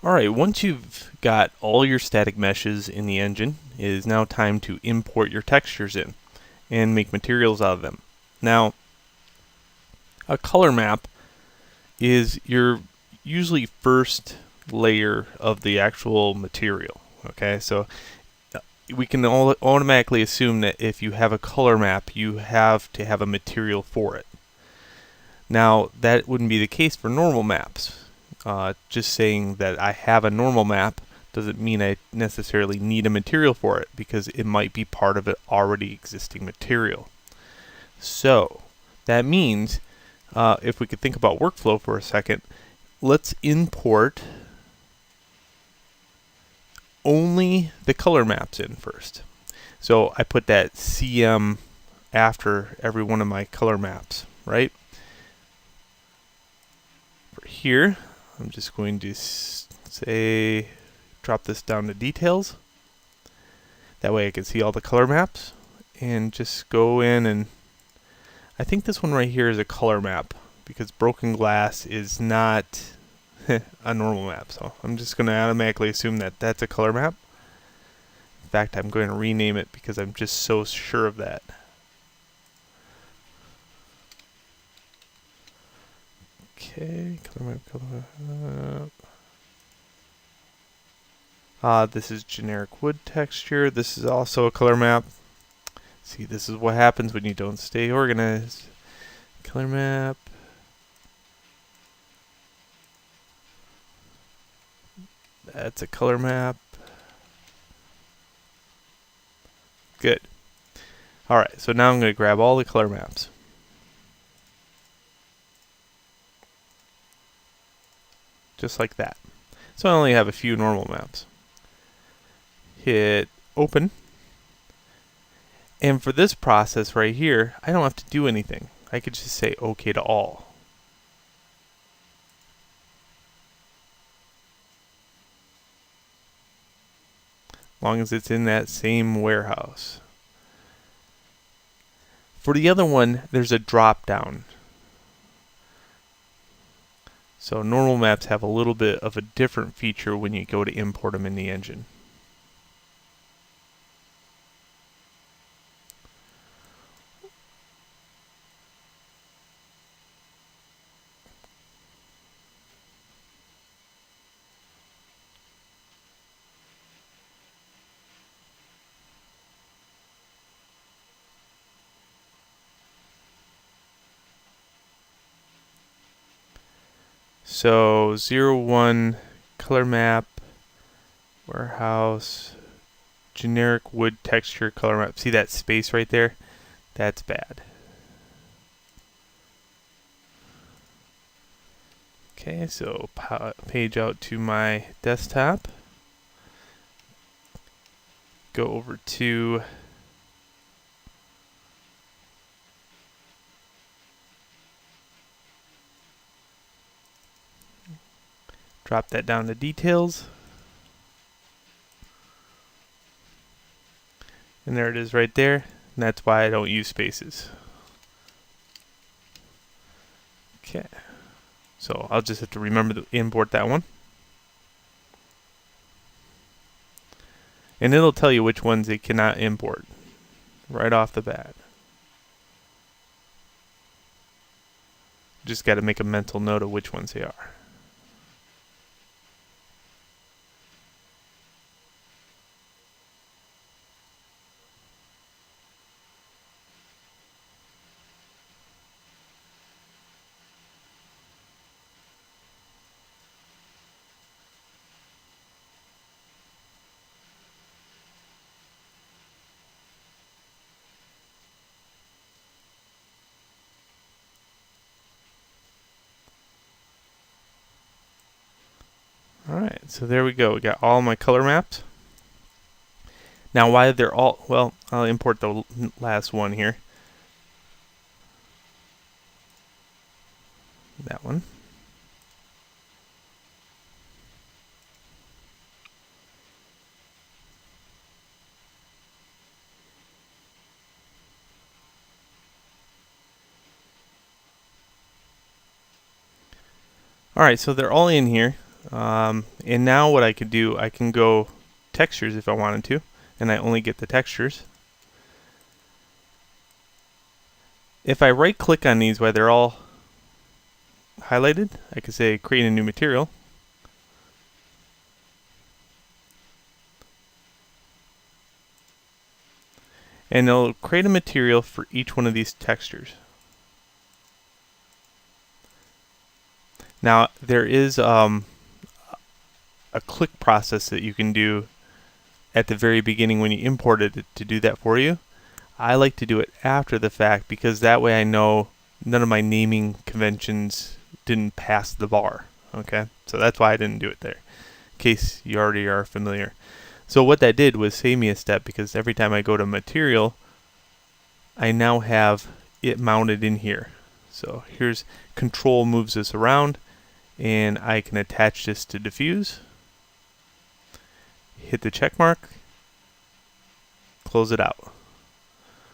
Alright, once you've got all your static meshes in the engine, it is now time to import your textures in and make materials out of them. Now, a color map is your usually first layer of the actual material. Okay, so we can automatically assume that if you have a color map, you have to have a material for it. Now, that wouldn't be the case for normal maps. Just saying that I have a normal map doesn't mean I necessarily need a material for it, because it might be part of an already existing material. So, that means, if we could think about workflow for a second, let's import only the color maps in first. So I put that CM after every one of my color maps, right? For here, I'm just going to say, drop this down to details. That way I can see all the color maps, and just go in, and I think this one right here is a color map because broken glass is not a normal map. So I'm just going to automatically assume that that's a color map. In fact, I'm going to rename it because I'm just so sure of that. Okay, color map. This is generic wood texture. This is also a color map. See, this is what happens when you don't stay organized. Color map. That's a color map. Good. Alright, so now I'm going to grab all the color maps. Just like that. So I only have a few normal maps. Hit open. And for this process right here, I don't have to do anything. I could just say OK to all. As long as it's in that same warehouse. For the other one, there's a drop down. So normal maps have a little bit of a different feature when you go to import them in the engine. So 01 color map, warehouse, generic wood texture color map. See that space right there? That's bad. Okay, so page out to my desktop. Go over to drop that down to details. And there it is right there. And that's why I don't use spaces. Okay. So I'll just have to remember to import that one. And it'll tell you which ones it cannot import right off the bat. Just got to make a mental note of which ones they are. Alright, so there we go. We got all my color maps. Now why they're all, well, I'll import the last one here. That one. Alright, so they're all in here. And now what I could do, I can go textures if I wanted to, and I only get the textures. If I right click on these while they're all highlighted, I could say create a new material. And it'll create a material for each one of these textures. Now there is a click process that you can do at the very beginning when you imported it to do that for you. I like to do it after the fact because that way I know none of my naming conventions didn't pass the bar. Okay, so that's why I didn't do it there, in case you already are familiar. So what that did was save me a step, because every time I go to material, I now have it mounted in here. So here's control moves this around, and I can attach this to diffuse, hit the check mark, close it out.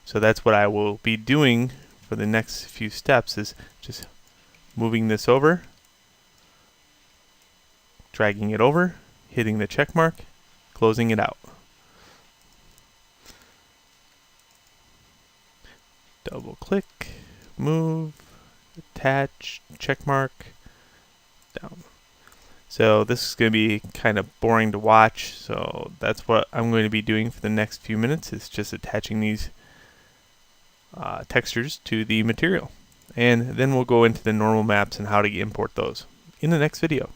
So that's what I will be doing for the next few steps, is just moving this over, dragging it over, hitting the check mark, closing it out. Double click, move, attach, check mark, down. So this is going to be kind of boring to watch, so that's what I'm going to be doing for the next few minutes, is just attaching these textures to the material. And then we'll go into the normal maps and how to import those in the next video.